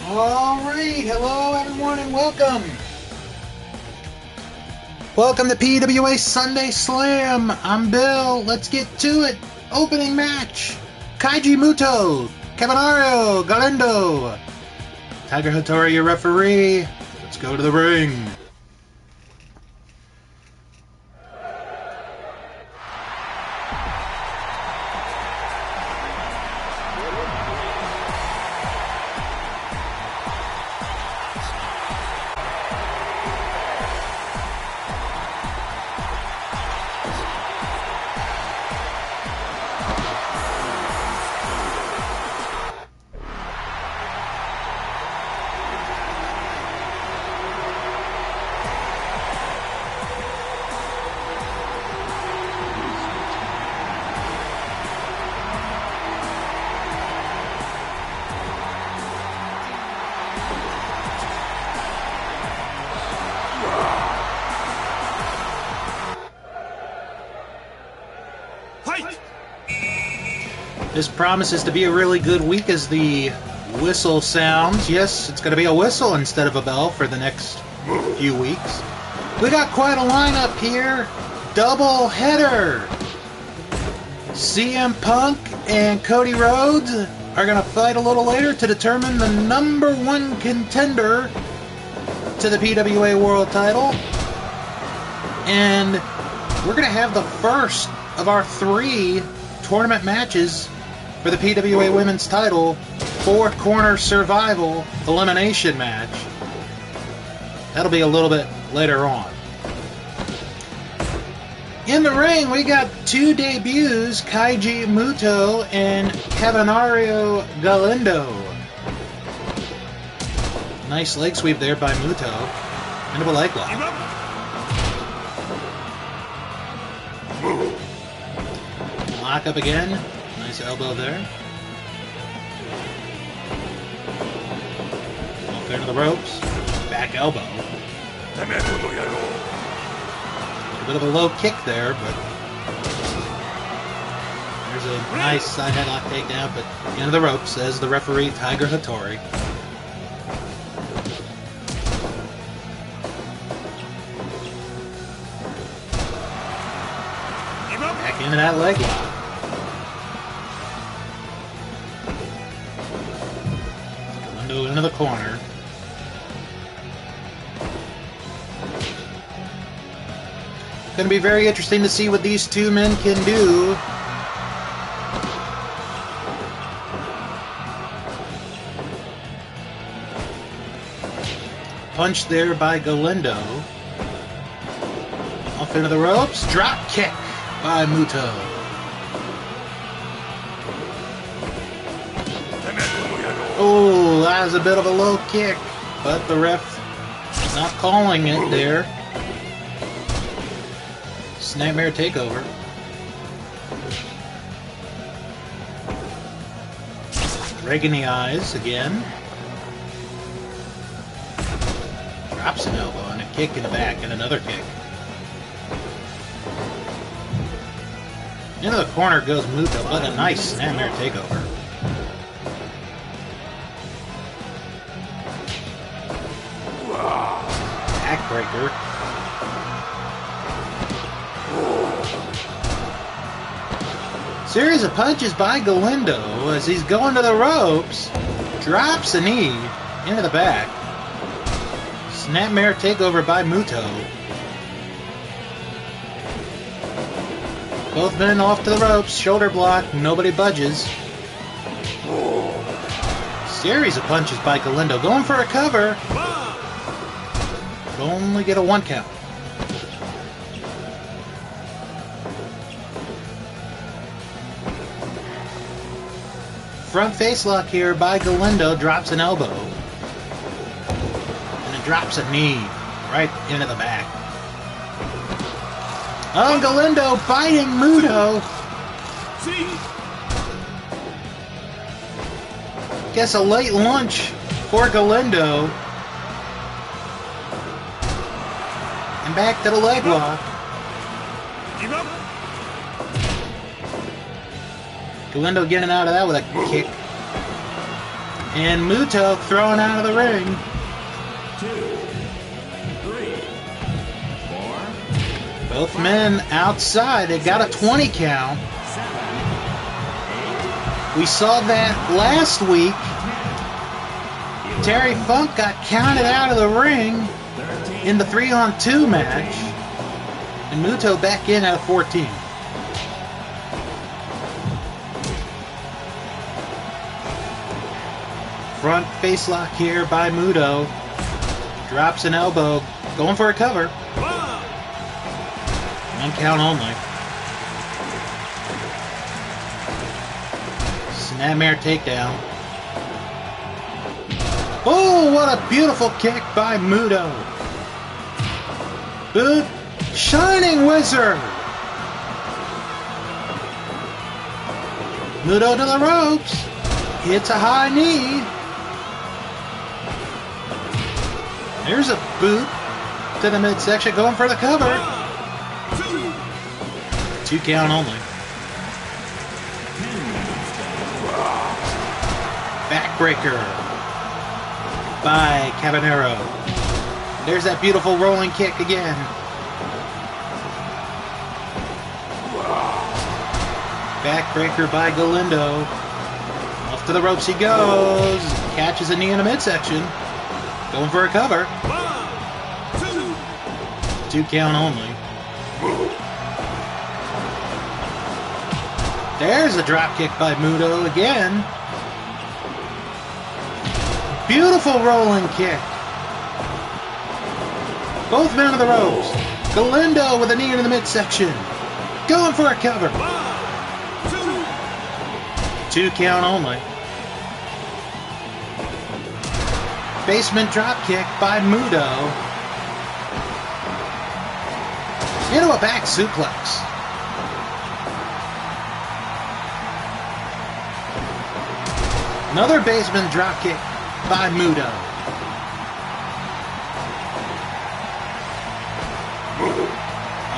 Alright, hello everyone and welcome! Welcome to PWA Sunday Slam! I'm Bill, let's get to it! Opening match! Keiji Mutoh, Cavernario, Galindo! Tiger Hattori, your referee. Let's go to the ring. This promises to be a really good week as the whistle sounds. Yes, it's going to be a whistle instead of a bell for the next few weeks. We got quite a lineup here. Double header. CM Punk and Cody Rhodes are going to fight a little later to determine the number one contender to the PWA World title. And we're going to have the first of our 3 tournament matches for the PWA Women's title, 4 corner survival elimination match. That'll be a little bit later on. In the ring, we got 2 debuts, Keiji Mutoh and Cavernario Galindo. Nice leg sweep there by Mutoh. Into a leg lock. Lock up again. Nice elbow there. Off into the ropes. Back elbow. A bit of a low kick there, but there's a nice side headlock takedown, but into the ropes, says the referee, Tiger Hattori. Back into that leg lock. Into the corner. Going to be very interesting to see what these 2 men can do. Punch there by Galindo. Off into the ropes. Drop kick by Mutoh. Oh, that was a bit of a low kick, but the ref not calling it there. Snapmare takeover. Breaking the eyes again. Drops an elbow and a kick in the back and another kick. Into the corner goes Mutoh, but a nice snapmare takeover. Backbreaker. Series of punches by Galindo as he's going to the ropes. Drops a knee into the back. Snapmare takeover by Mutoh. Both men off to the ropes. Shoulder block. Nobody budges. Series of punches by Galindo. Going for a cover. But only get a 1 count. Front face lock here by Galindo. Drops an elbow. And then drops a knee right into the back. Oh, Galindo biting Mutoh. Guess a late lunch for Galindo. And back to the leg lock. Galindo getting out of that with a kick And Mutoh thrown out of the ring. 2, 3, 4. Both men outside. They got a 20 count. 7, 8. We saw that last week. Terry Funk got counted out of the ring in the 3-on-2 match. And Mutoh back in at a 14. Front face lock here by Mutoh. Drops an elbow. Going for a cover. 1 count only. Snapmare takedown. Oh, what a beautiful kick by Mutoh. Boot. Shining Wizard. Mutoh to the ropes. Hits a high knee. There's a boot to the midsection, going for the cover. 2 count only. Backbreaker by Cavernario. There's that beautiful rolling kick again. Backbreaker by Galindo. Off to the ropes he goes. Catches a knee in the midsection. Going for a cover. 2 count only. There's a drop kick by Mutoh again. Beautiful rolling kick. Both men on the ropes. Galindo with a knee in the midsection. Going for a cover. 2 count only. Basement drop kick by Mutoh. Into a back suplex. Another basement drop kick by Mutoh.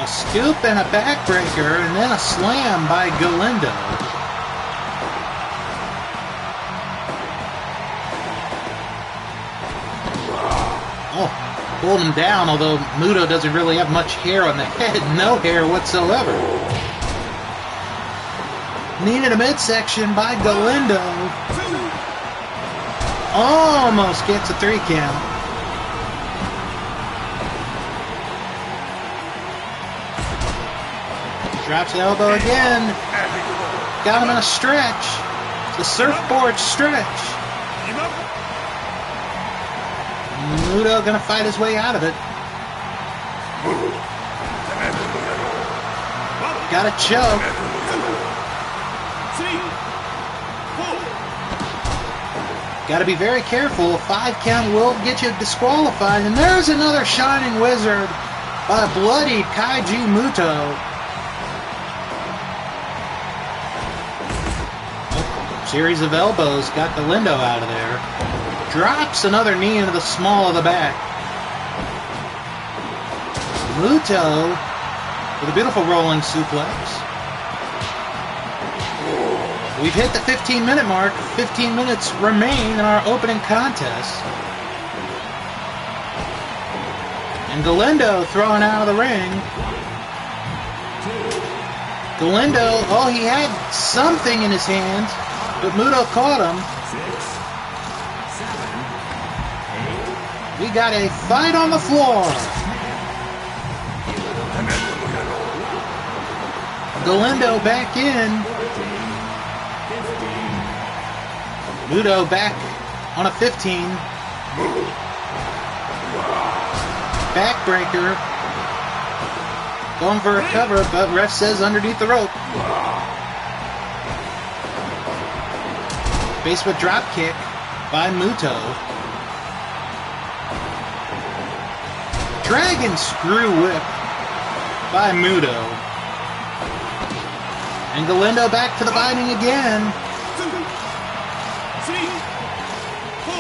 A scoop and a backbreaker, and then a slam by Galindo. Oh, pulled him down, although Mutoh doesn't really have much hair on the head. No hair whatsoever. Knee to the midsection by Galindo. Almost gets a 3 count. Drops the elbow again. Got him in a stretch. It's a surfboard stretch. Mutoh gonna fight his way out of it. Got a choke. Got to be very careful. A 5 count will get you disqualified. And there's another Shining Wizard by a bloodied Keiji Mutoh. Series of elbows got Galindo out of there. Drops another knee into the small of the back. Mutoh with a beautiful rolling suplex. We've hit the 15-minute mark. 15 minutes remain in our opening contest. And Galindo thrown out of the ring. Galindo, oh, he had something in his hands, but Mutoh caught him. 6, 7, 8. We got a fight on the floor. Galindo back in. Mutoh back on a 15. Backbreaker. Going for a cover, but ref says underneath the rope. Basement drop kick by Mutoh. Dragon screw whip by Mutoh. And Galindo back to the biting again. 2, 3, 4.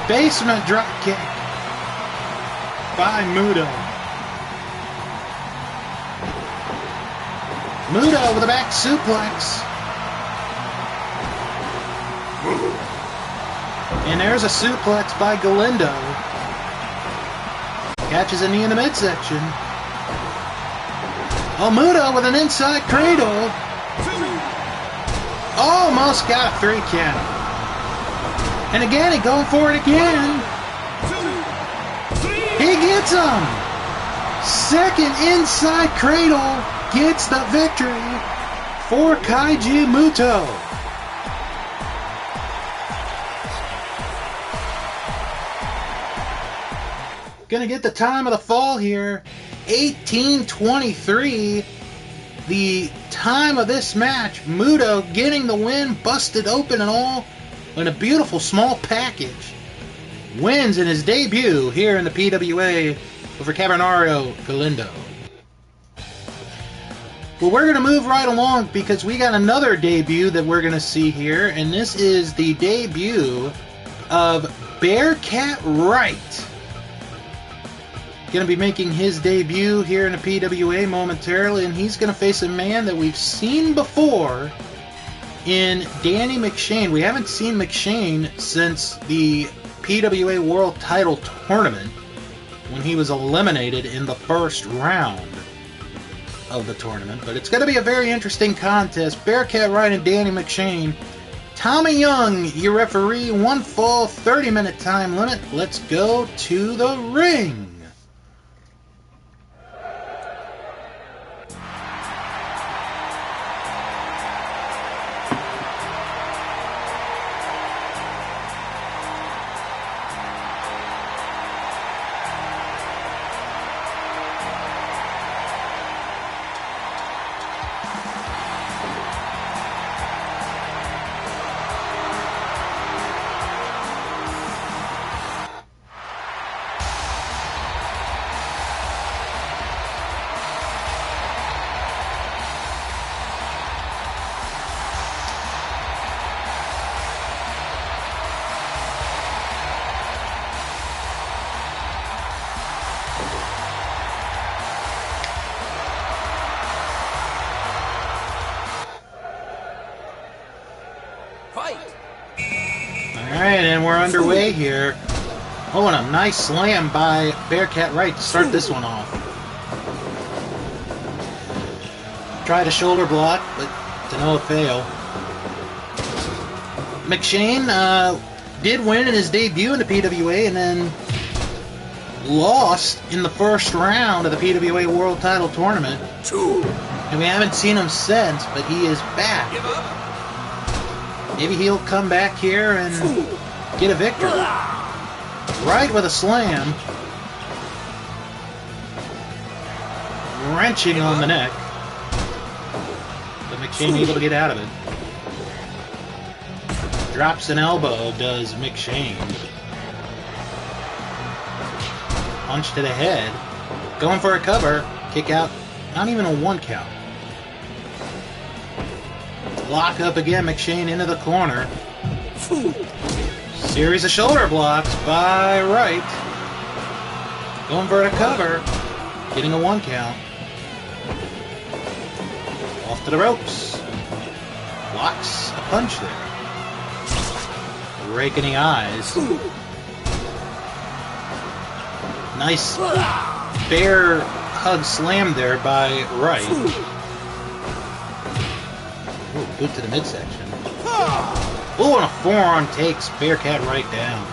Basement drop kick by Mutoh. Mutoh with a back suplex. And there's a suplex by Galindo. Catches a knee in the midsection. Oh, Mutoh with an inside cradle. Almost got a 3 count. And again, he going for it again. He gets him. Second inside cradle gets the victory for Keiji Mutoh. Gonna get the time of the fall here. 18:23. The time of this match. Mutoh getting the win, busted open and all, in a beautiful small package. Wins in his debut here in the PWA over Cavernario Galindo. Well, we're going to move right along because we got another debut that we're going to see here, and this is the debut of Bearcat Wright. Going to be making his debut here in the PWA momentarily, and he's going to face a man that we've seen before in Danny McShain. We haven't seen McShain since the PWA World Title Tournament when he was eliminated in the first round of the tournament. But it's going to be a very interesting contest. Bearcat Wright and Danny McShain. Tommy Young, your referee. 1 fall, 30-minute time limit. Let's go to the ring. Alright, and we're underway here. Oh, and a nice slam by Bearcat Wright to start this one off. Tried a shoulder block, but to no avail. McShain did win in his debut in the PWA and then lost in the first round of the PWA World Title Tournament. And we haven't seen him since, but he is back. Maybe he'll come back here and get a victory. Right with a slam. Wrenching on the neck. But McShain able to get out of it. Drops an elbow, does McShain. Punch to the head. Going for a cover. Kick out. Not even a 1 count. Lock up again, McShain into the corner. Series of shoulder blocks by Wright. Going for a cover. Getting a 1 count. Off to the ropes. Blocks a punch there. Rake in the eyes. Nice bear hug slam there by Wright. Ooh, boot to the midsection. Ooh, and a forearm takes Bearcat Wright down.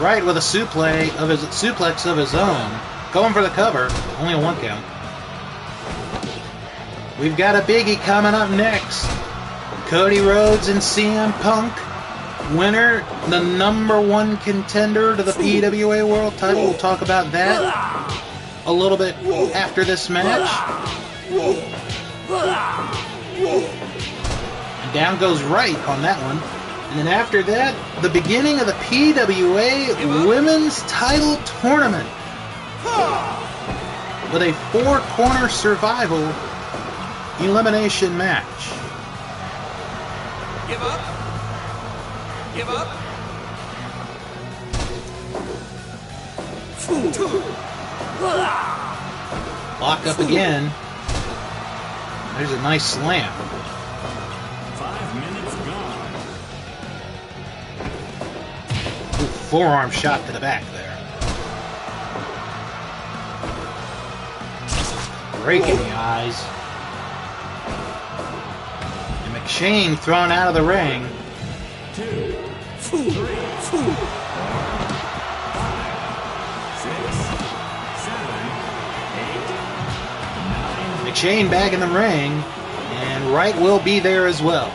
Wright with a suplex of his own. Going for the cover. Only a 1 count. We've got a biggie coming up next. Cody Rhodes and CM Punk. Winner, the #1 contender to the PWA World Title. We'll talk about that a little bit after this match. And down goes Wright on that one. And then after that, the beginning of the PWA Women's Title Tournament. With a 4-corner survival elimination match. Give up. Give up. Lock up again. There's a nice slam. forearm shot to the back there. Break in the eyes. And McShain thrown out of the ring. 2, 3, 4, 5, 6, 7, 8, 9. McShain back in the ring, and Wright will be there as well.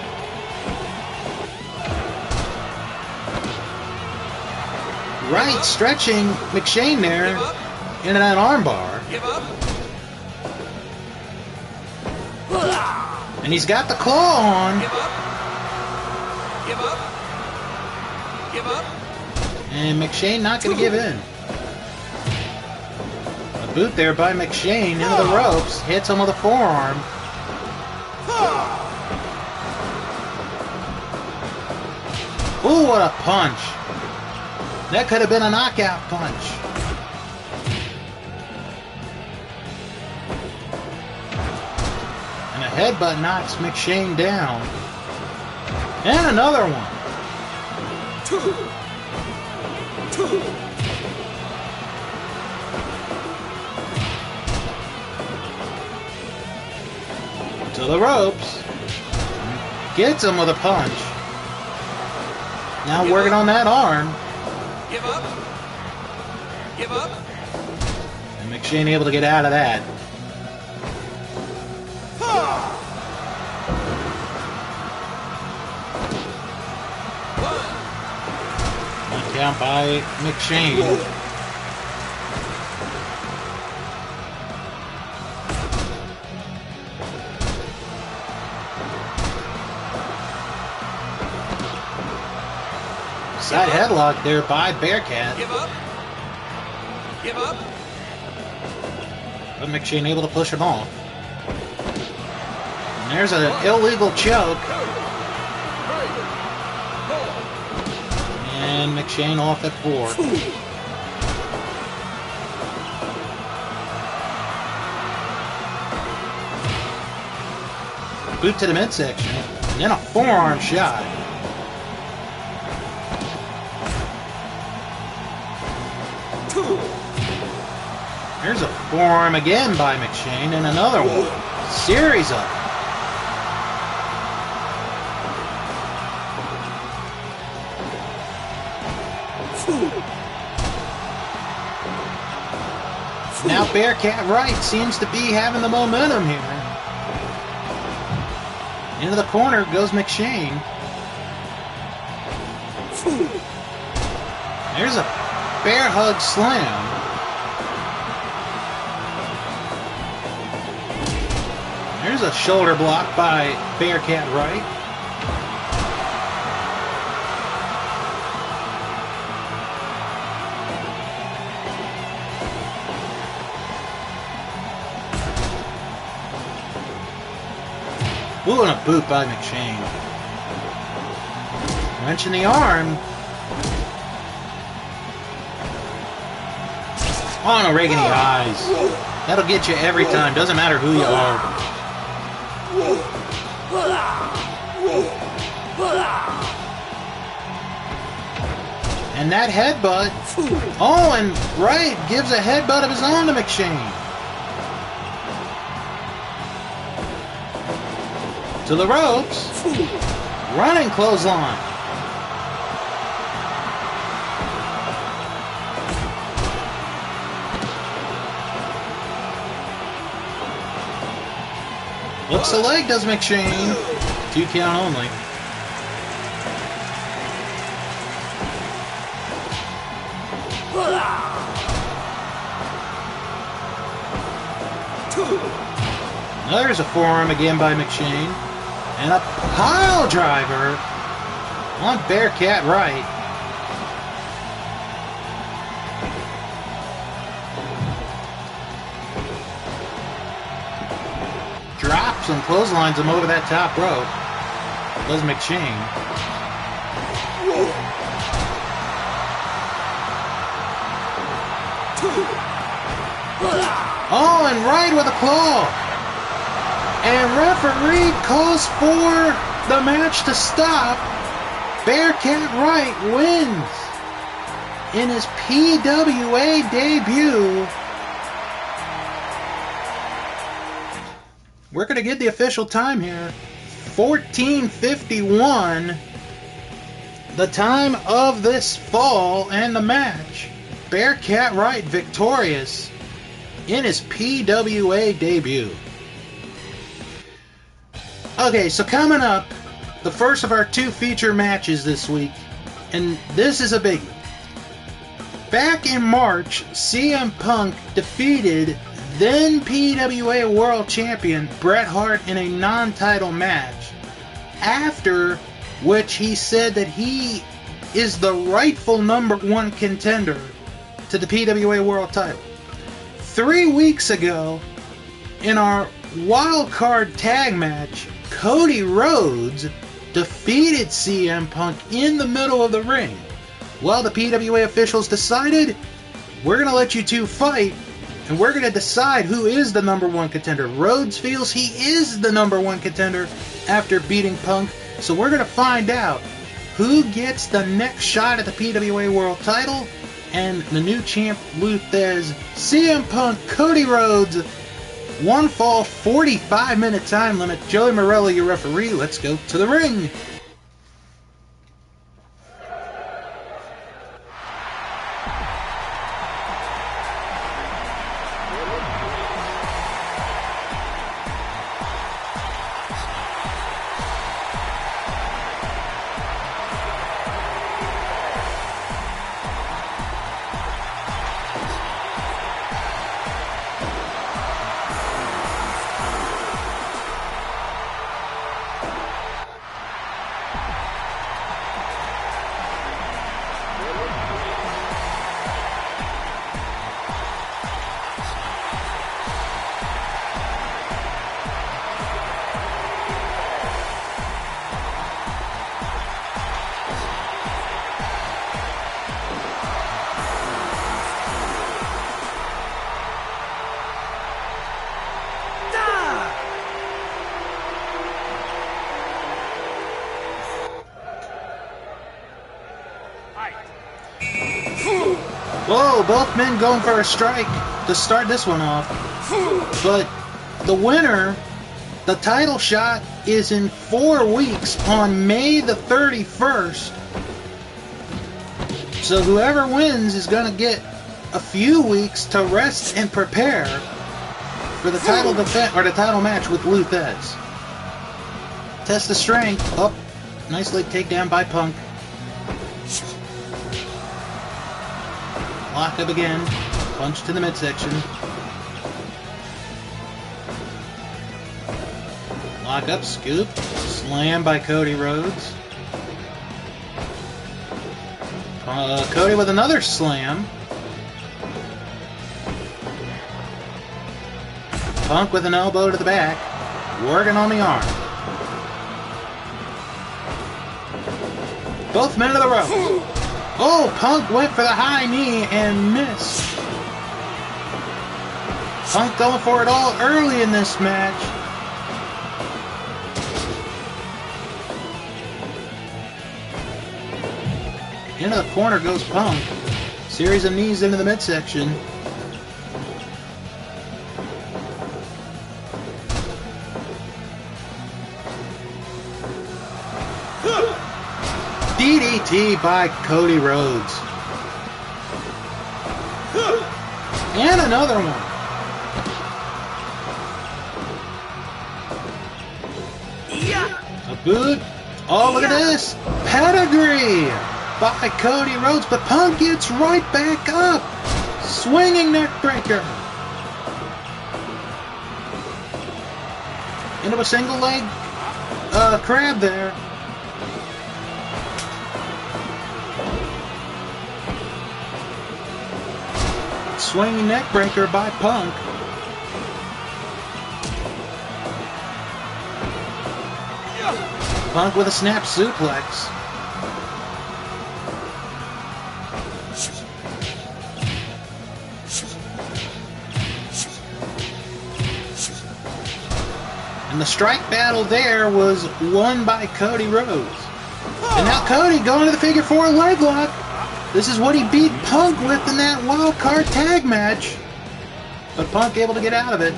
Wright stretching McShain there into that armbar. Give up. And he's got the claw on. Give up. Give up. Give up. And McShain not going to give in. A boot there by McShain into the ropes. Hits him with a forearm. Ooh, what a punch. That could have been a knockout punch. And a headbutt knocks McShain down. And another one. 2, 2. To the ropes. Gets him with a punch. Now working on that arm. Give up. Give up. And McShain able to get out of that. One count by McShain. Side headlock there by Bearcat. Give up. Give up. But McShain able to push him off. And there's an illegal choke. And McShain off at 4. Boot to the midsection. And then a forearm shot. There's a forearm again by McShain, and another one. Series of them. Now Bearcat Wright seems to be having the momentum here. Into the corner goes McShain. There's a bear hug slam. There's a shoulder block by Bearcat Wright. Ooh, and a boot by McShain. Wrench in the arm. Oh, and a rake in the eyes. That'll get you every time. Doesn't matter who you are. And that headbutt. Oh, and Wright gives a headbutt of his own to McShain. To the ropes. Running clothesline. Looks the leg, does McShain. 2 count only. Now there's a forearm again by McShain. And a pile driver on Bearcat Wright. Drops and clotheslines him over that top rope. Does McShain. Oh, and Wright with a claw. And referee calls for the match to stop. Bearcat Wright wins. in his PWA debut. We're going to get the official time here. 14:51. The time of this fall and the match. Bearcat Wright victorious in his PWA debut. Okay, so coming up, the first of our 2 feature matches this week, and this is a biggie. Back in March, CM Punk defeated then PWA World Champion Bret Hart in a non-title match, after which he said that he is the rightful #1 contender to the PWA World title. 3 weeks ago, in our wild card tag match, Cody Rhodes defeated CM Punk in the middle of the ring. Well, the PWA officials decided, we're going to let you two fight, and we're going to decide who is the #1 contender. Rhodes feels he is the #1 contender after beating Punk, so we're going to find out who gets the next shot at the PWA World title, and the new champ, Luthez, CM Punk, Cody Rhodes. 1 fall, 45-minute time limit. Joey Morello, your referee. Let's go to the ring. Whoa, both men going for a strike to start this one off. But the winner, the title shot, is in 4 weeks on May the 31st. So whoever wins is going to get a few weeks to rest and prepare for the title defense or the title match with Luthez. Test the strength. Oh, nice leg takedown by Punk. Lock up again. Punch to the midsection. Lock up, scoop. Slam by Cody Rhodes. Cody with another slam. Punk with an elbow to the back. Working on the arm. Both men to the rope. Oh, Punk went for the high knee and missed. Punk going for it all early in this match. Into the corner goes Punk. Series of knees into the midsection. DDT by Cody Rhodes. And another one. A boot. Oh, look at this. Pedigree by Cody Rhodes, but Punk gets right back up. Swinging neck breaker. Into a single leg crab there. Swinging neck breaker by Punk. Punk with a snap suplex. And the strike battle there was won by Cody Rhodes. And now Cody going to the figure 4 leg lock. This is what he beat Punk with in that wild card tag match. But Punk able to get out of it.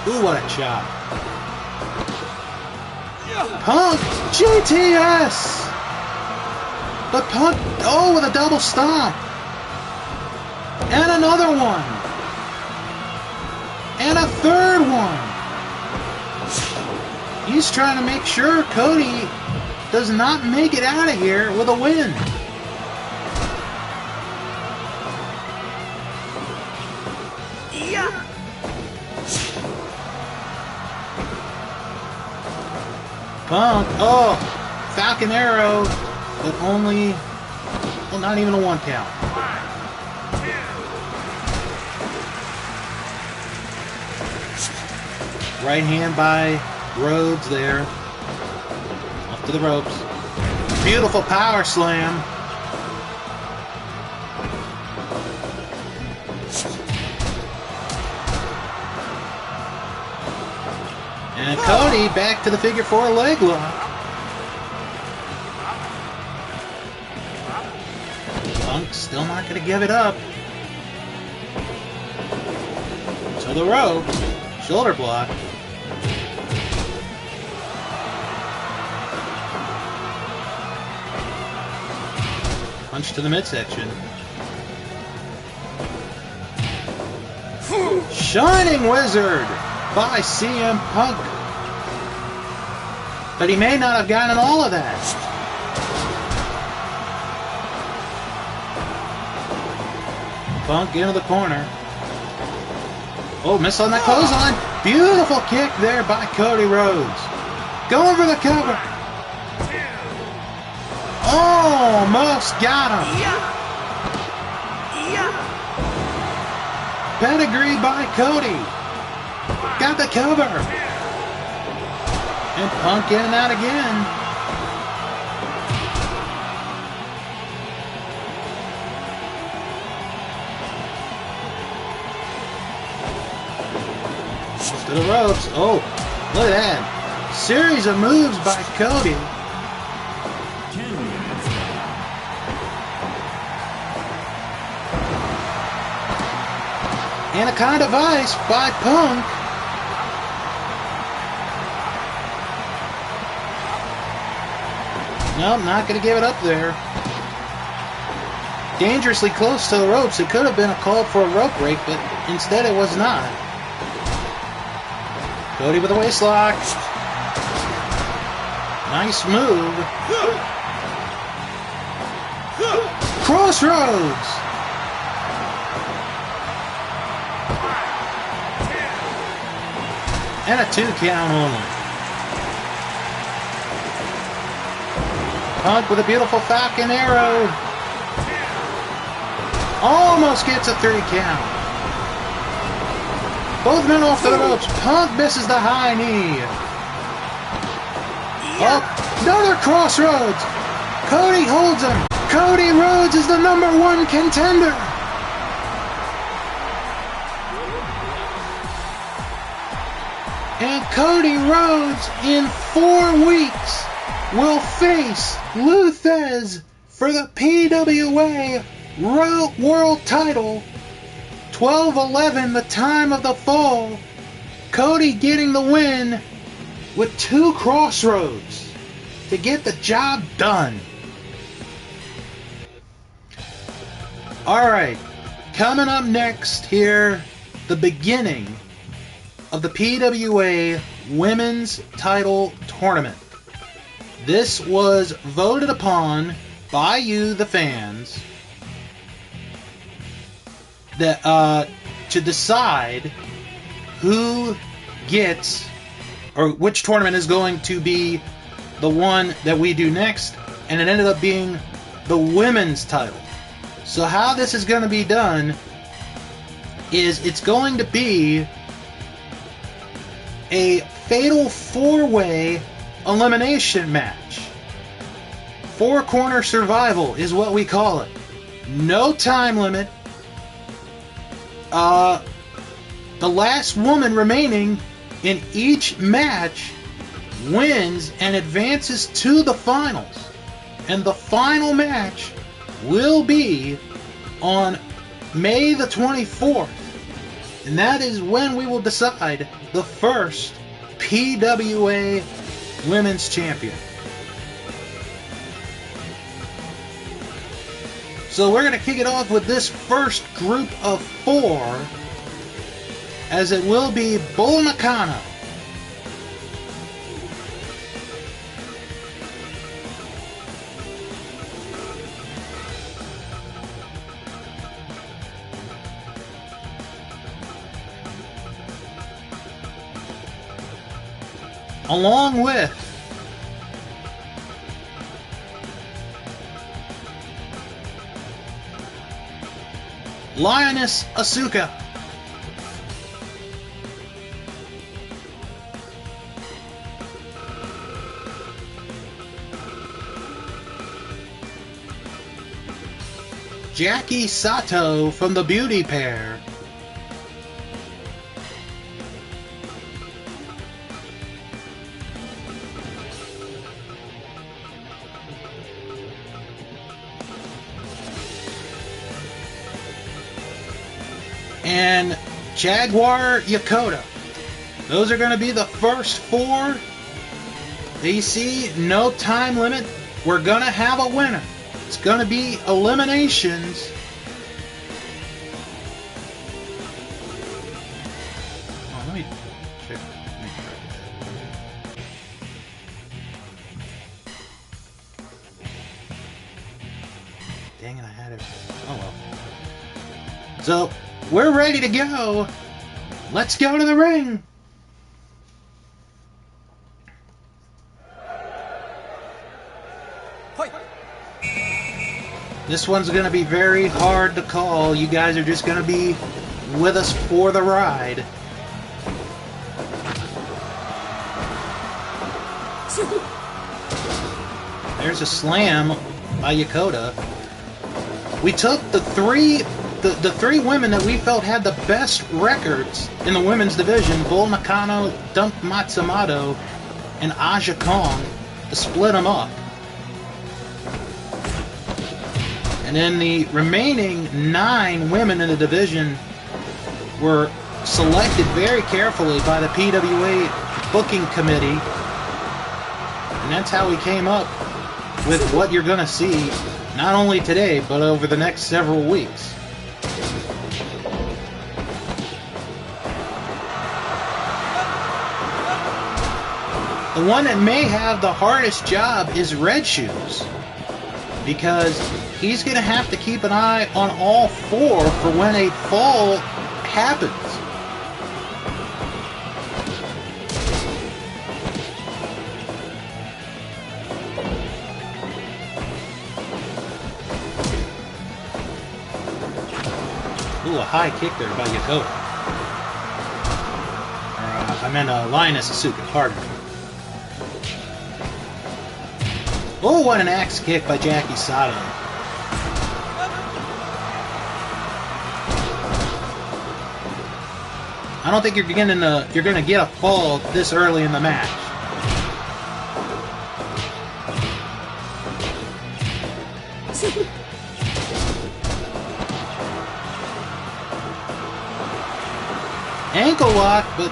Ooh, what a chop. Punk! GTS! But Punk, oh, with a double stomp. And another one. And a third one. He's trying to make sure Cody does not make it out of here with a win. Yeah. Punk, oh, Falcon Arrow, but only, well, not even a 1 count. Right hand by Rhodes there. Off to the ropes. Beautiful power slam. And Cody back to the figure 4 leg lock. Punk still not going to give it up. To the ropes. Shoulder block. Punch to the midsection. Shining Wizard by CM Punk. But he may not have gotten all of that. Punk into the corner. Oh, miss on that clothesline. Beautiful kick there by Cody Rhodes. Going for the cover. Almost got him. Pedigree by Cody. Got the cover. And Punk in and out again. To the ropes. Oh, look at that. Series of moves by Cody. Anaconda Vice by Punk. Nope, not going to give it up there. Dangerously close to the ropes. It could have been a call for a rope break, but instead it was not. Cody with a waist lock. Nice move. Crossroads. And a 2 count only. Punk with a beautiful Falcon Arrow. Almost gets a 3 count. Both men off to the ropes. Punk misses the high knee. Oh, another crossroads. Cody holds him. Cody Rhodes is the #1 contender. And Cody Rhodes in 4 weeks will face Luthez for the PWA World Title. 12-11, the time of the fall. Cody getting the win with 2 crossroads to get the job done. Alright, coming up next here, the beginning of the PWA Women's Title Tournament. This was voted upon by you, the fans, that to decide who gets, or which tournament is going to be the one that we do next, and it ended up being the women's title. So how this is going to be done is it's going to be a fatal 4-way elimination match. 4-corner survival is what we call it. No time limit. The last woman remaining in each match wins and advances to the finals. And the final match will be on May the 24th. And that is when we will decide the first PWA Women's Champion. So we're going to kick it off with this first group of 4, as it will be Bull Nakano, along with Lioness Asuka, Jackie Sato from the Beauty Pair, and Jaguar Yokota. Those are going to be the first 4. AC, no time limit. We're going to have a winner. It's going to be eliminations. Oh, let me check. Dang it, I had it. Oh well. So, we're ready to go. Let's go to the ring. This one's going to be very hard to call. You guys are just going to be with us for the ride. There's a slam by Yokota. We took the three women that we felt had the best records in the women's division, Bull Nakano, Dump Matsumoto, and Aja Kong, to split them up. And then the remaining 9 women in the division were selected very carefully by the PWA booking committee. And that's how we came up with what you're going to see, not only today, but over the next several weeks. The one that may have the hardest job is Red Shoes, because he's going to have to keep an eye on all 4 for when a fall happens. Ooh, a high kick there by Yokota. I meant Lioness Asuka, pardon me. Oh, what an axe kick by Jackie Sato. I don't think you're going to get a fall this early in the match. Ankle lock, but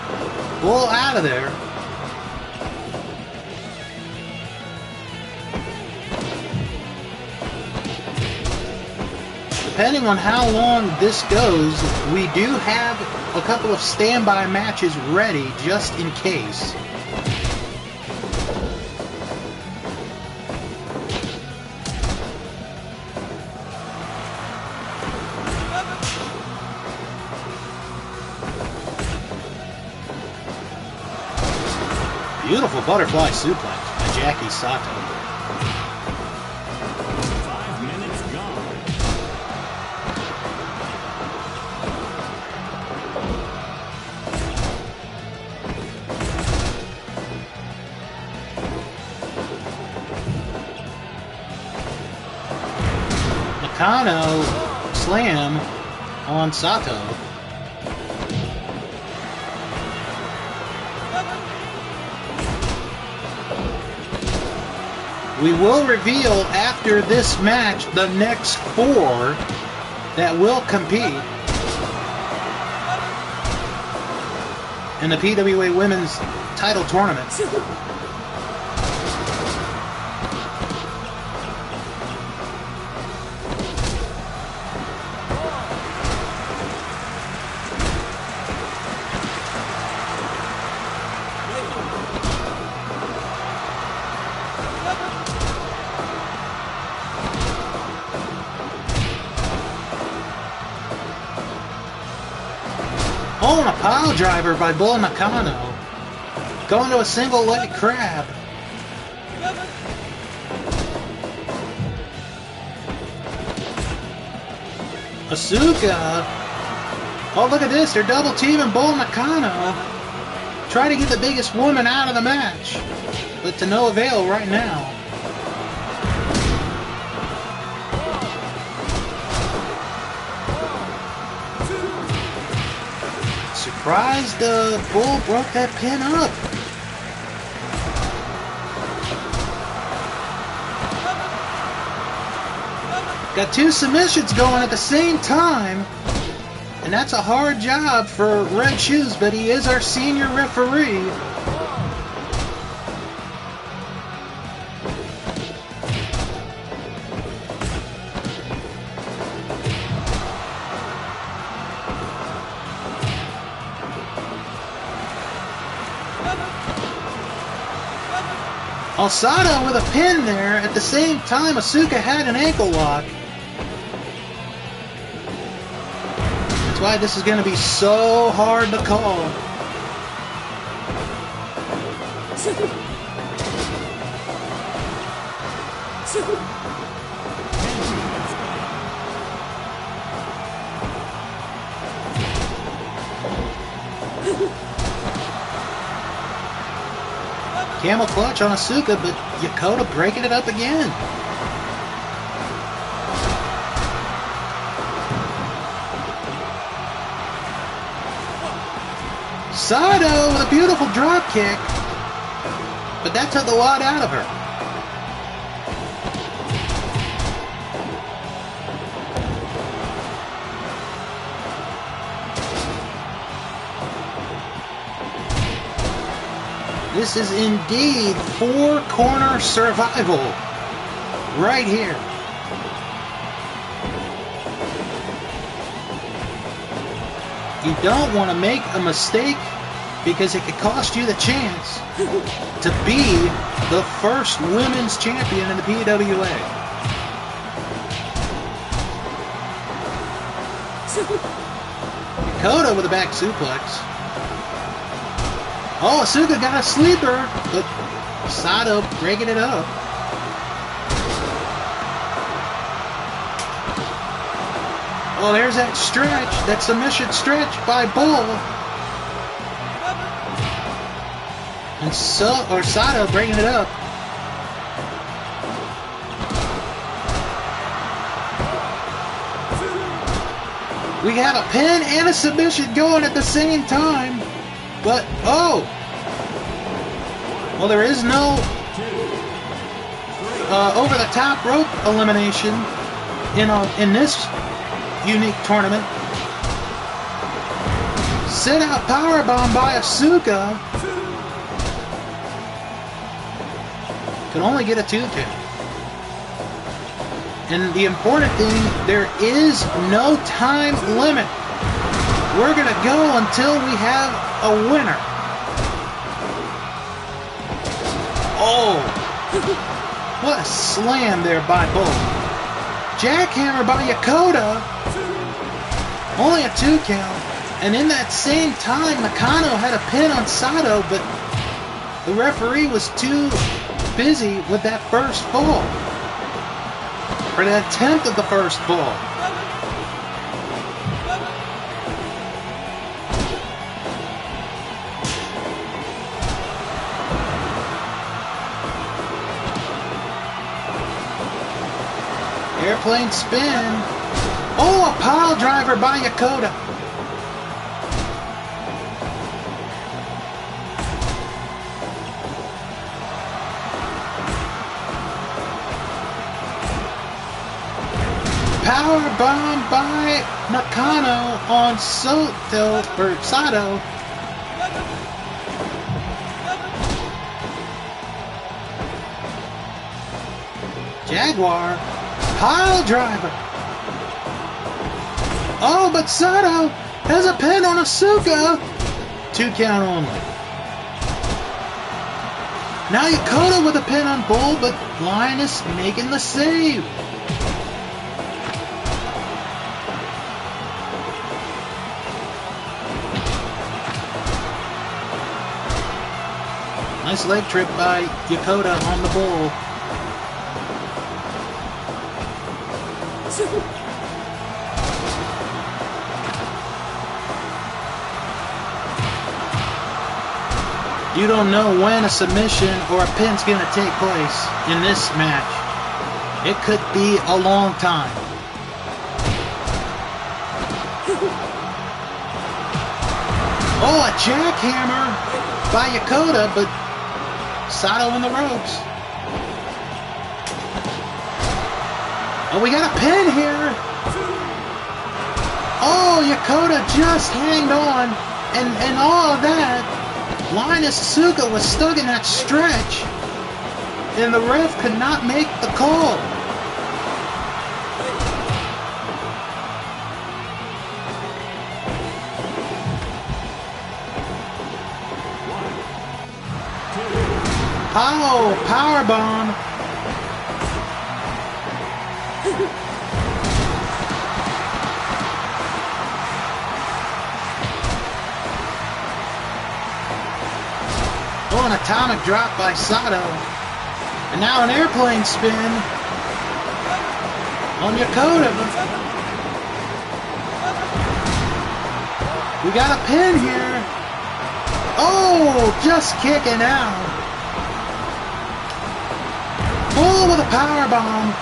Bull out of there. Depending on how long this goes, we do have a couple of standby matches ready just in case. Beautiful butterfly suplex by Jackie Sato. Nakano slam on Sato. We will reveal after this match the next 4 that will compete in the PWA Women's Title Tournament. Oh, and a pile driver by Bull Nakano. Going to a single leg crab. Asuka. Oh, look at this. They're double teaming Bull Nakano. Try to get the biggest woman out of the match. But to no avail right now. Surprised Bull broke that pin up. Got 2 submissions going at the same time. And that's a hard job for Red Shoes, but he is our senior referee. Sato with a pin there. At the same time, Asuka had an ankle lock. That's why this is going to be so hard to call. Camel clutch on Asuka, but Yokota breaking it up again. Sato with a beautiful drop kick, but that took a lot out of her. This is indeed 4-corner survival right here. You don't want to make a mistake because it could cost you the chance to be the first women's champion in the PWA. Yokota with a back suplex. Oh, Asuka got a sleeper, but Sato breaking it up. Oh, there's that stretch, that submission stretch by Bull. And Sato breaking it up. We have a pin and a submission going at the same time. But, oh! Well, there is no over-the-top rope elimination in this unique tournament. Sit-out powerbomb by Asuka. Can only get a 2-count. And the important thing, there is no time limit. We're going to go until we have a winner. Oh! What a slam there by Bull. Jackhammer by Yokota. Only a 2-count. And in that same time, Nakano had a pin on Sato, but the referee was too busy with that first fall. Or the attempt of the first fall. Airplane spin. Oh, a pile driver by Yokota. power bomb by Nakano on Sato. Jaguar, pile driver. Oh, but Sato has a pin on Asuka. 2 count only. Now Yokota with a pin on Bull, but Lioness making the save. Nice leg trip by Yokota on the Bull. You don't know when a submission or a pin's going to take place in this match. It could be a long time. Oh, a jackhammer by Yokota, but Sato in the ropes. Oh, we got a pin here. Oh, Yokota just hanged on, and all of that. Lioness Asuka was stuck in that stretch, and the ref could not make the call. Oh, powerbomb. Oh, an atomic drop by Sato. And now an airplane spin on Yokota. We got a pin here. Oh, just kicking out. Bull with a power bomb.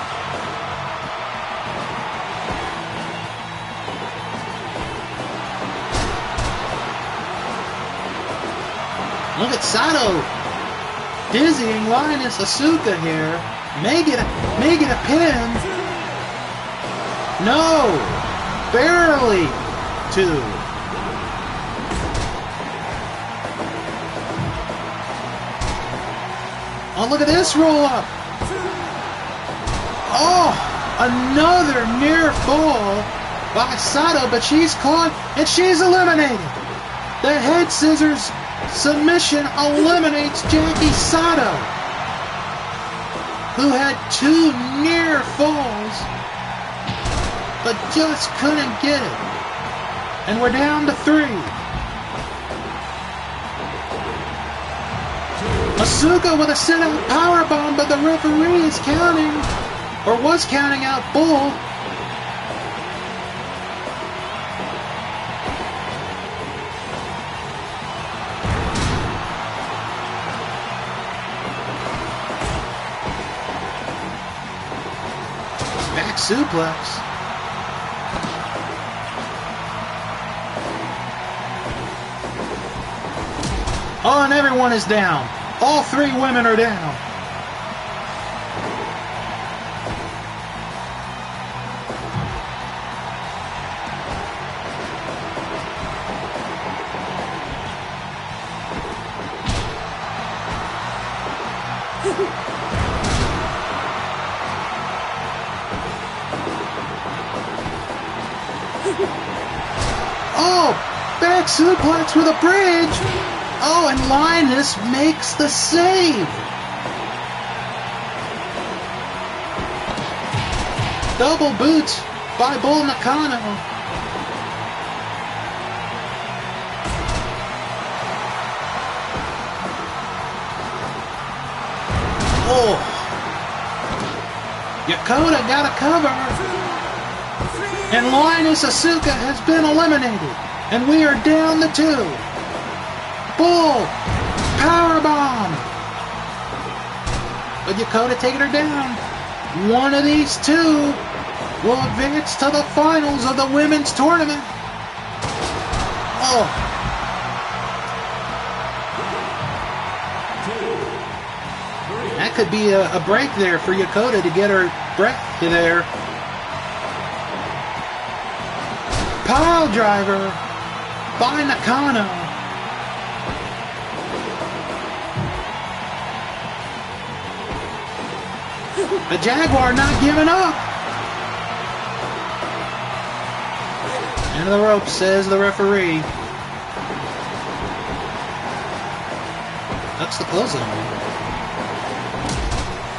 Look at Sato dizzying Lioness Asuka here. May get a pin. No, barely 2. Oh, look at this roll up. Oh, another near fall by Sato, but she's caught and she's eliminated. The head scissors submission eliminates Jackie Sato, who had 2 near falls, but just couldn't get it. And we're down to 3. Asuka with a sit-out powerbomb, but the referee is counting, or was counting out Bull. Back suplex. Oh, and everyone is down. All 3 women are down. Oh, back suplex with a bridge. Oh, and Lioness makes the save. Double boots by Bull Nakano. Oh. Yokota got a cover. And Lioness Asuka has been eliminated. And we are down to 2. Bull! Powerbomb! But Yokota taking her down. One of these 2 will advance to the finals of the women's tournament. Oh. That could be a break there for Yokota to get her breath there. Pile driver by Nakano. The Jaguar not giving up. End of the rope, says the referee. That's the clothesline.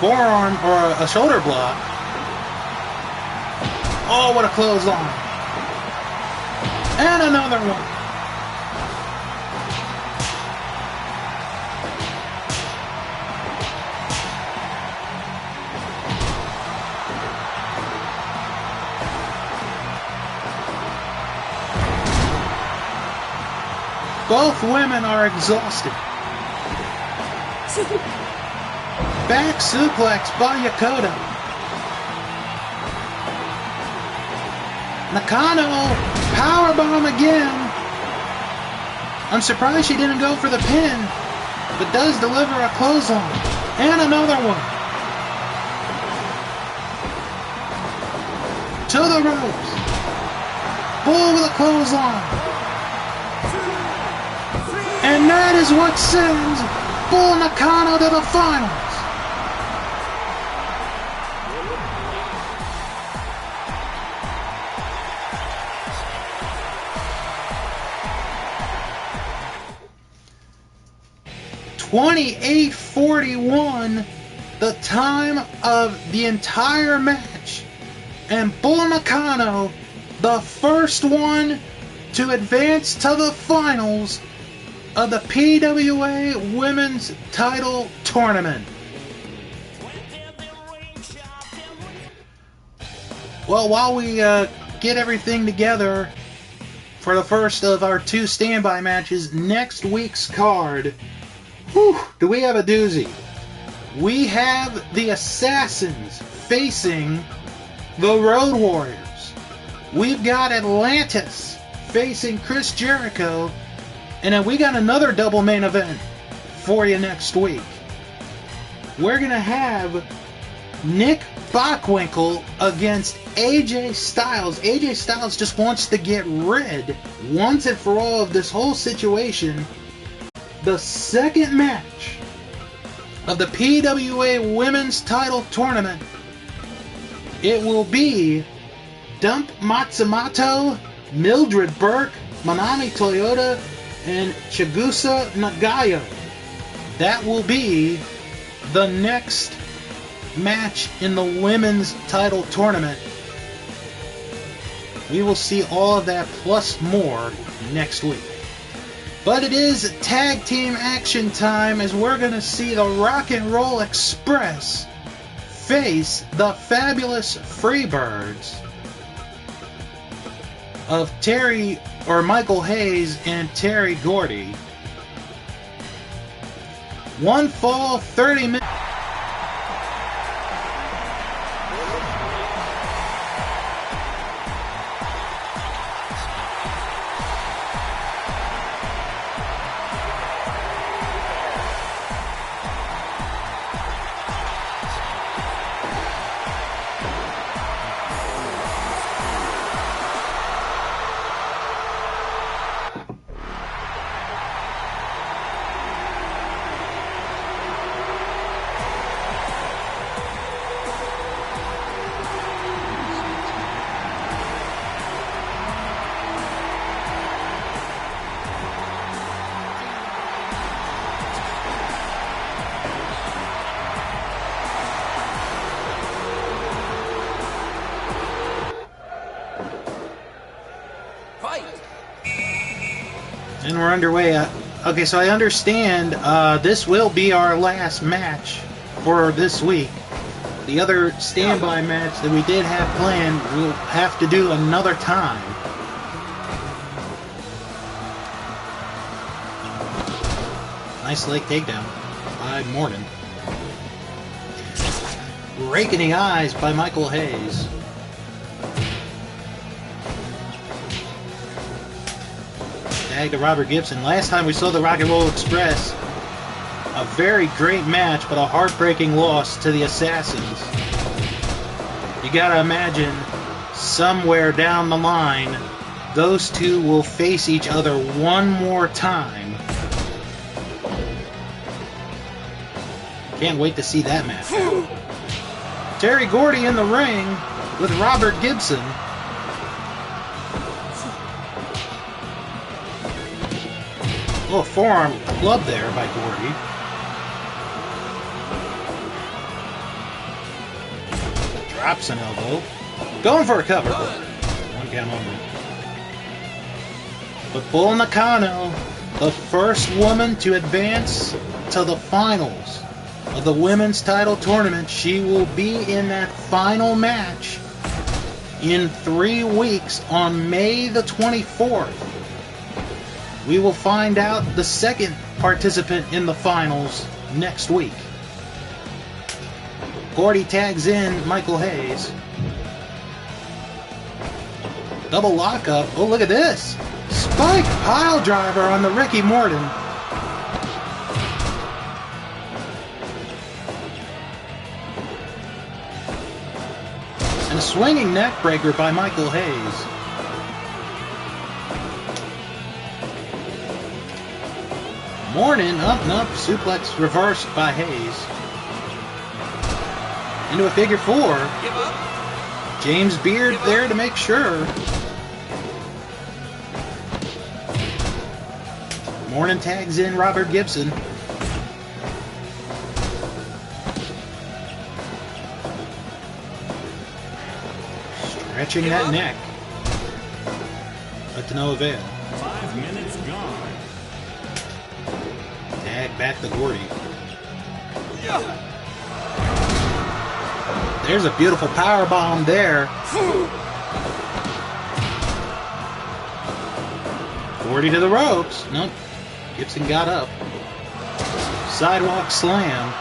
Forearm or a shoulder block. Oh, what a clothesline. And another one. Both women are exhausted. Back suplex by Yokota. Nakano, powerbomb again. I'm surprised she didn't go for the pin, but does deliver a clothesline. And another one. To the ropes. Bull with a clothesline. And that is what sends Bull Nakano to the finals. (28:41), the time of the entire match, and Bull Nakano, the first one to advance to the finals of the PWA Women's Title Tournament. Well, while we get everything together for the first of our two standby matches, next week's card, do we have a doozy. We have the Assassins facing the Road Warriors. We've got Atlantis facing Chris Jericho. And then we got another double main event for you next week. We're going to have Nick Bockwinkel against AJ Styles. AJ Styles just wants to get rid, once and for all, of this whole situation. The second match of the PWA Women's Title Tournament. It will be Dump Matsumoto, Mildred Burke, Manami Toyota, and Chigusa Nagayo. That will be the next match in the women's title tournament. We will see all of that plus more next week. But it is tag team action time, as we're going to see the Rock and Roll Express face the Fabulous Freebirds of Michael Hayes and Terry Gordy. One fall, 30 minutes. And we're underway. Okay, so I understand this will be our last match for this week. The other standby match that we did have planned, we'll have to do another time. Nice leg takedown by Morgan. Rake in the eyes by Michael Hayes. Tag to Robert Gibson. Last time we saw the Rock and Roll Express, a very great match, but a heartbreaking loss to the Assassins. You gotta imagine somewhere down the line, those two will face each other one more time. Can't wait to see that match. Terry Gordy in the ring with Robert Gibson. Little forearm club there by Gordy. Drops an elbow. Going for a cover. One count only. But Bull Nakano, the first woman to advance to the finals of the women's title tournament, she will be in that final match in 3 weeks on May the 24th. We will find out the second participant in the finals next week. Gordy tags in Michael Hayes. Double lockup. Oh, look at this. Spike pile driver on the Ricky Morton. And a swinging neck breaker by Michael Hayes. Morton up and up, suplex reversed by Hayes. Into a figure four. James Beard there to make sure. Morton tags in Robert Gibson. Stretching that neck. But to no avail. 5 minutes gone. Tag back to Gordy. There's a beautiful power bomb there. Gordy to the ropes. Nope. Gibson got up. Sidewalk slam.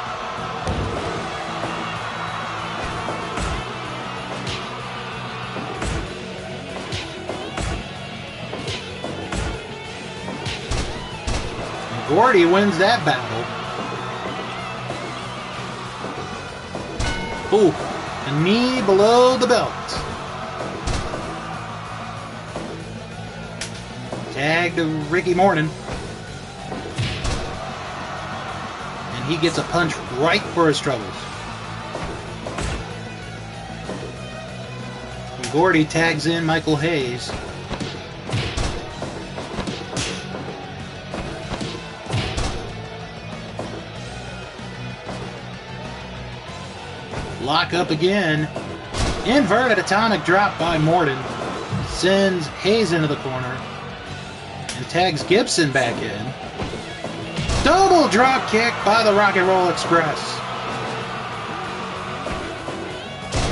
And Gordy wins that battle. Ooh. A knee below the belt. Tag to Ricky Morton. And he gets a punch right for his troubles. And Gordy tags in Michael Hayes. Lock up again. Inverted atomic drop by Morton. Sends Hayes into the corner. And tags Gibson back in. Double drop kick by the Rock and Roll Express.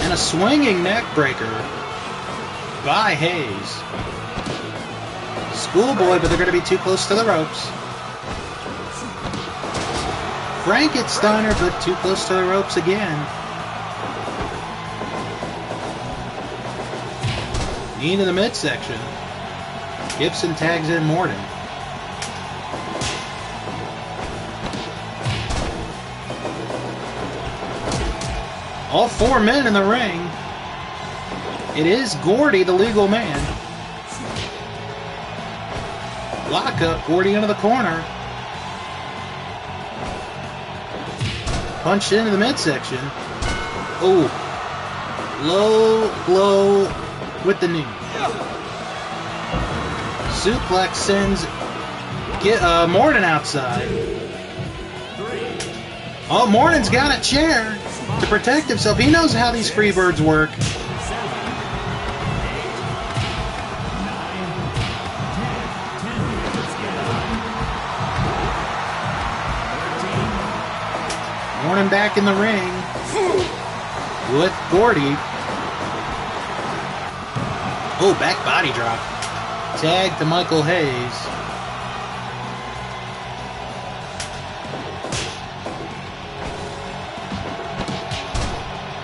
And a swinging neck breaker by Hayes. Schoolboy, but they're going to be too close to the ropes. Frankensteiner, but too close to the ropes again. Knee to the midsection. Gibson tags in Morton. All 4 men in the ring. It is Gordy, the legal man. Lock up, Gordy into the corner. Punched into the midsection. Oh. Low blow with the knee. Suplex sends Morton outside. Oh, Morton's got a chair to protect himself. He knows how these Freebirds work. Morton back in the ring with Gordy. Oh, back body drop. Tag to Michael Hayes.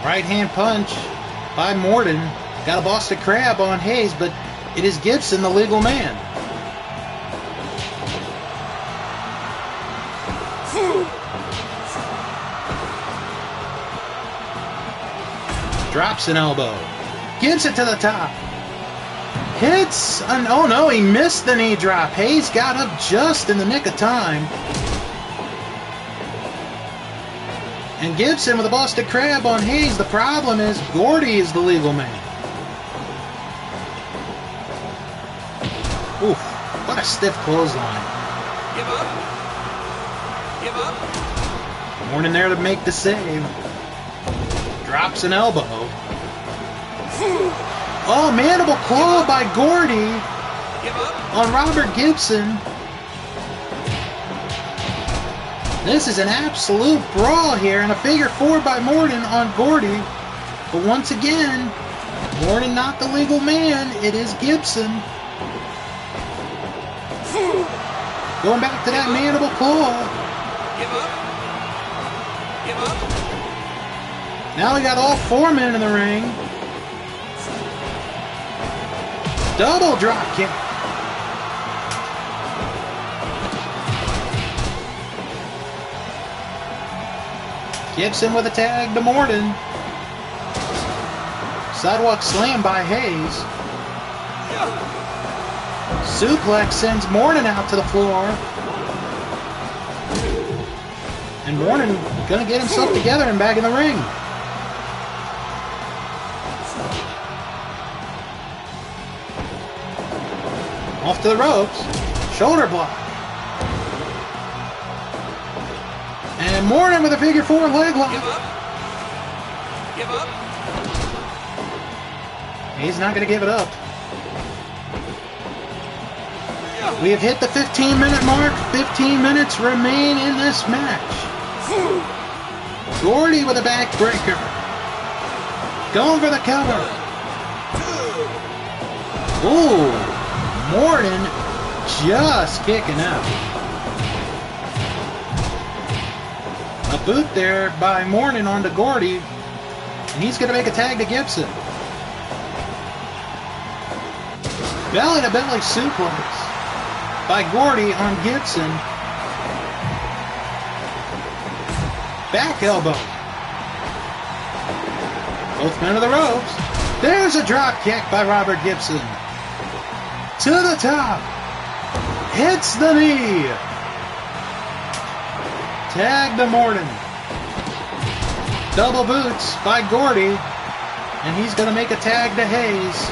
Right hand punch by Morton. Got a Boston Crab on Hayes, but it is Gibson, the legal man. Drops an elbow. Gives it to the top. Hits an... Oh no, he missed the knee drop. Hayes got up just in the nick of time. And Gibson with a busted crab on Hayes. The problem is Gordy is the legal man. Oof, what a stiff clothesline. Give up. Give up. Morning there to make the save. Drops an elbow. Oh, mandible claw by Gordy Give up. on Robert Gibson. This is an absolute brawl here, and a figure four by Morton on Gordy. But once again, Morton not the legal man, it is Gibson. Going back to that mandible claw. Give up. Give up. Now we got all four men in the ring. Double drop kick. Gibson with a tag to Morton. Sidewalk slam by Hayes. Suplex sends Morton out to the floor. And Morton gonna get himself together and back in the ring. Off to the ropes. Shoulder block. And Morton with a figure four leg lock. Give up. Give up. He's not going to give it up. We have hit the 15-minute mark. 15 minutes remain in this match. Gordy with a backbreaker. Going for the cover. Ooh. Morton just kicking out. A boot there by Morton onto Gordy. And he's going to make a tag to Gibson. Belly to belly suplex by Gordy on Gibson. Back elbow. Both men of the ropes. There's a drop kick by Robert Gibson. To the top. Hits the knee. Tag to Morton. Double boots by Gordy. And he's going to make a tag to Hayes.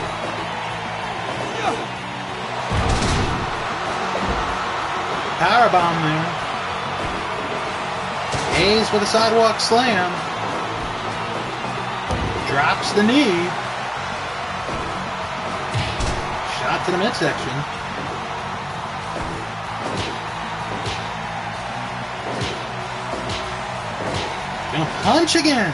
Powerbomb there. Hayes with a sidewalk slam. Drops the knee. Shot to the midsection. Gonna punch again.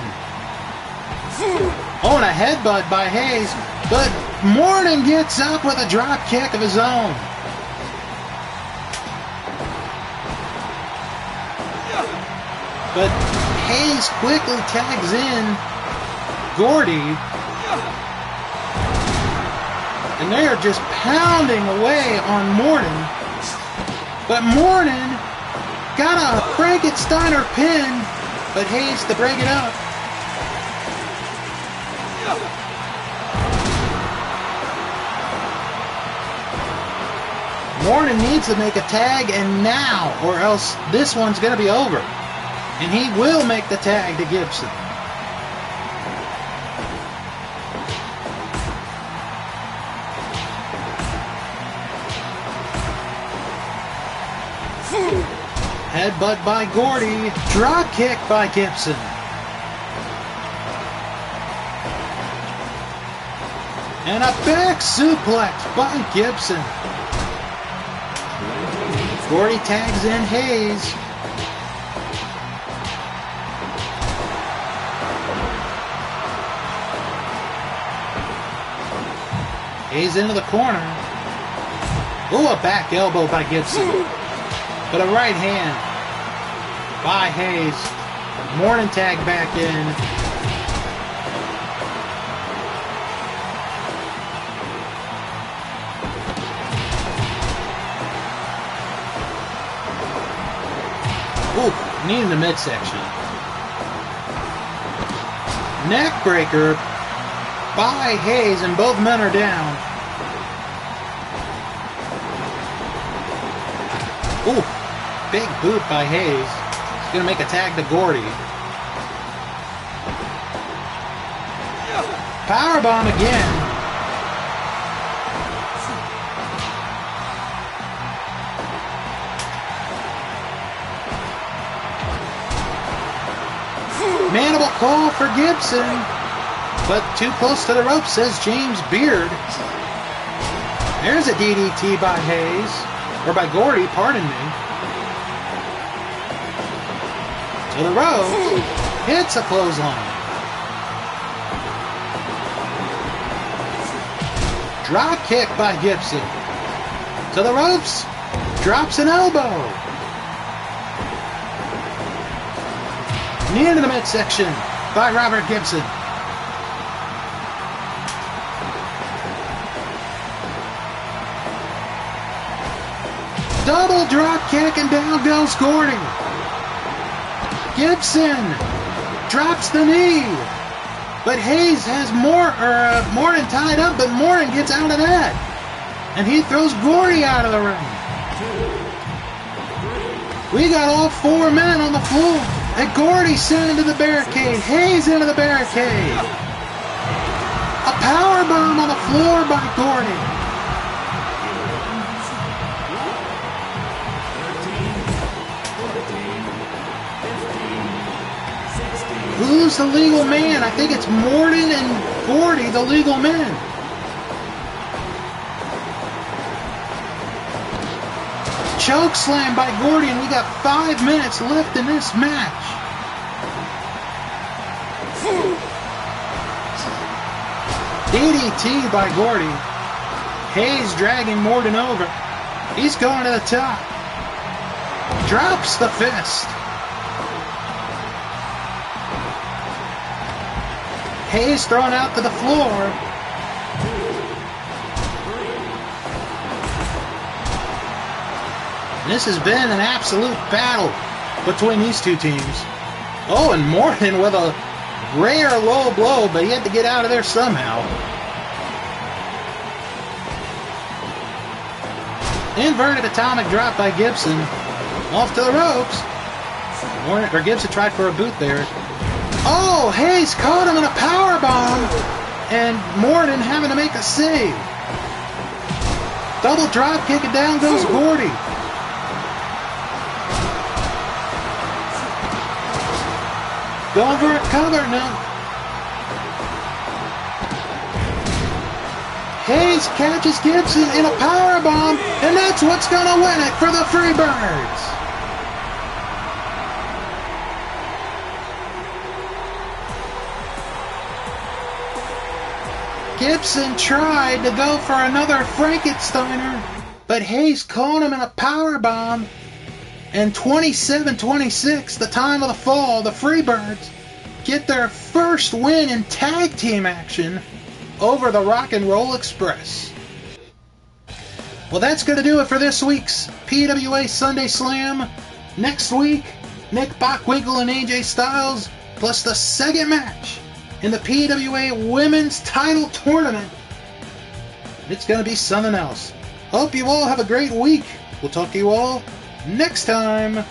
Oh, and a headbutt by Hayes. But Morton gets up with a drop kick of his own. But Hayes quickly tags in Gordy. And they are just pounding away on Morton. But Morton got a Frankensteiner pin, but Hayes to break it up. Morton needs to make a tag, and now, or else this one's going to be over. And he will make the tag to Gibson. Headbutt by Gordy. Drop kick by Gibson. And a back suplex by Gibson. Gordy tags in Hayes. Hayes into the corner. Ooh, a back elbow by Gibson. But a right hand by Hayes. Morton tag back in. Ooh, knee in the midsection. Neck breaker by Hayes, and both men are down. Ooh, big boot by Hayes. He's going to make a tag to Gordy. Powerbomb again. Mandible call for Gibson, but too close to the rope, says James Beard. There's a DDT by Hayes, or by Gordy, pardon me. To the rope, hits a clothesline. Drop kick by Gibson. To the ropes, drops an elbow. Knee into the midsection by Robert Gibson. Double drop kick and down goes Gordy. Gibson drops the knee. But Hayes has Morton tied up, but Morton gets out of that. And he throws Gordy out of the ring. We got all 4 men on the floor. And Gordy sent into the barricade. Hayes into the barricade. A powerbomb on the floor by Gordy. Who's the legal man? I think it's Morton and Gordy, the legal men. Choke slam by Gordy, and we got 5 minutes left in this match. DDT by Gordy. Hayes dragging Morton over. He's going to the top. Drops the fist. Hayes thrown out to the floor. This has been an absolute battle between these two teams. Oh, and Morton with a rare low blow, but he had to get out of there somehow. Inverted atomic drop by Gibson. Off to the ropes. Gibson tried for a boot there. Oh, Hayes caught him in a powerbomb, and Morton having to make a save. Double drop kick, and down goes Gordy. Going for a cover now. Hayes catches Gibson in a powerbomb, and that's what's going to win it for the Freebirds. Gibson tried to go for another Frankensteiner, but Hayes caught him in a powerbomb. And 27-26, the time of the fall, the Freebirds get their first win in tag team action over the Rock and Roll Express. Well, that's going to do it for this week's PWA Sunday Slam. Next week, Nick Bockwinkel and AJ Styles, plus the second match in the PWA Women's Title Tournament. It's going to be something else. Hope you all have a great week. We'll talk to you all next time.